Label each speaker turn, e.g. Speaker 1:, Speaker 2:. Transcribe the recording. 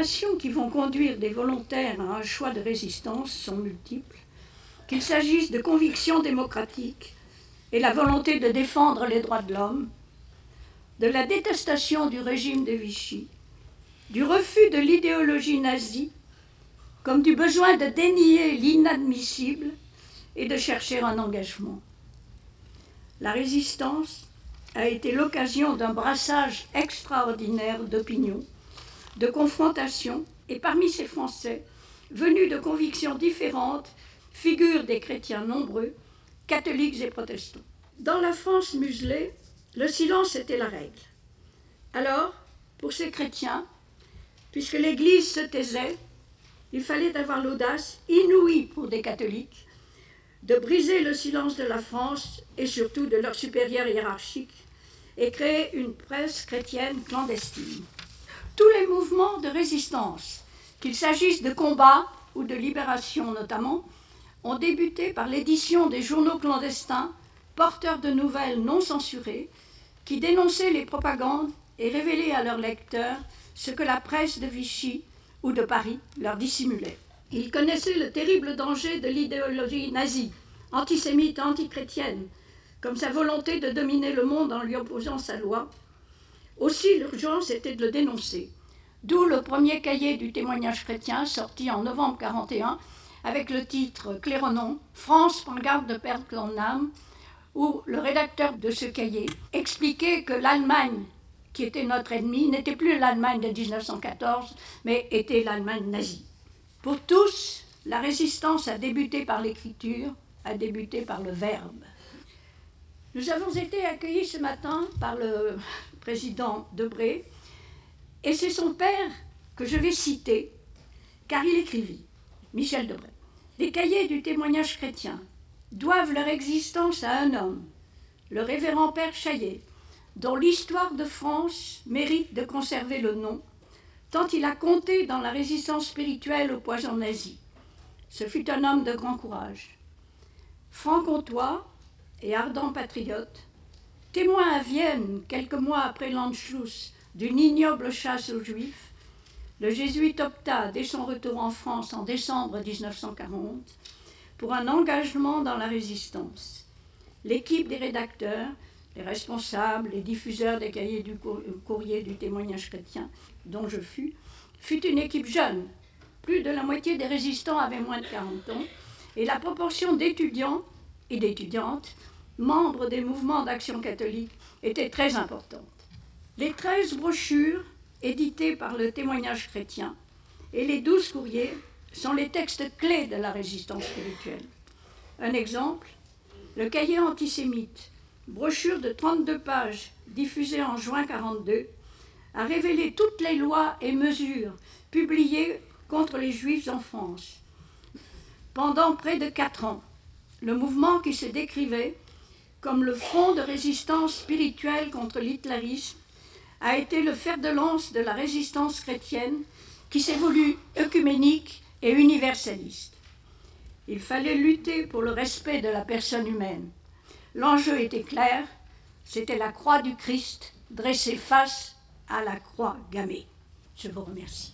Speaker 1: motivations qui vont conduire des volontaires à un choix de résistance sont multiples, qu'il s'agisse de convictions démocratiques et la volonté de défendre les droits de l'homme, de la détestation du régime de Vichy, du refus de l'idéologie nazie, comme du besoin de dénier l'inadmissible et de chercher un engagement. La résistance a été l'occasion d'un brassage extraordinaire d'opinions, de confrontations, et parmi ces Français, venus de convictions différentes, figurent des chrétiens nombreux, catholiques et protestants. Dans la France muselée, le silence était la règle. Alors, pour ces chrétiens, puisque l'Église se taisait, il fallait avoir l'audace inouïe pour des catholiques de briser le silence de la France et surtout de leurs supérieurs hiérarchiques et créer une presse chrétienne clandestine. Tous les mouvements de résistance, qu'il s'agisse de combat ou de libération notamment, ont débuté par l'édition des journaux clandestins, porteurs de nouvelles non censurées, qui dénonçaient les propagandes et révélaient à leurs lecteurs ce que la presse de Vichy ou de Paris leur dissimulait. Ils connaissaient le terrible danger de l'idéologie nazie, antisémite, antichrétienne, comme sa volonté de dominer le monde en lui opposant sa loi. Aussi, l'urgence était de le dénoncer. D'où le premier cahier du témoignage chrétien, sorti en novembre 1941, avec le titre claironnant « France prend garde de perdre son âme », où le rédacteur de ce cahier expliquait que l'Allemagne, qui était notre ennemi, n'était plus l'Allemagne de 1914, mais était l'Allemagne nazie. Pour tous, la résistance a débuté par l'écriture, a débuté par le verbe. Nous avons été accueillis ce matin par le président Debré, et c'est son père que je vais citer, car il écrivit, Michel Debré. Les cahiers du témoignage chrétien doivent leur existence à un homme, le révérend père Chaillet, dont l'histoire de France mérite de conserver le nom, tant il a compté dans la résistance spirituelle au poison nazi. Ce fut un homme de grand courage. Franc-comtois et ardent patriote, témoin à Vienne quelques mois après l'Anschluss d'une ignoble chasse aux Juifs, le jésuite opta dès son retour en France en décembre 1940 pour un engagement dans la résistance. L'équipe des rédacteurs, les responsables, les diffuseurs des cahiers du courrier du témoignage chrétien, dont je fut une équipe jeune. Plus de la moitié des résistants avaient moins de 40 ans, et la proportion d'étudiants et d'étudiantes, membres des mouvements d'action catholique, était très importante. Les 13 brochures éditées par le témoignage chrétien et les 12 courriers sont les textes clés de la résistance spirituelle. Un exemple, le cahier antisémite, brochure de 32 pages diffusée en juin 1942, a révélé toutes les lois et mesures publiées contre les Juifs en France. Pendant près de 4 ans, le mouvement qui se décrivait comme le front de résistance spirituelle contre l'hitlérisme a été le fer de lance de la résistance chrétienne qui s'est voulue œcuménique et universaliste. Il fallait lutter pour le respect de la personne humaine. L'enjeu était clair, c'était la croix du Christ dressée face à la croix gammée. Je vous remercie.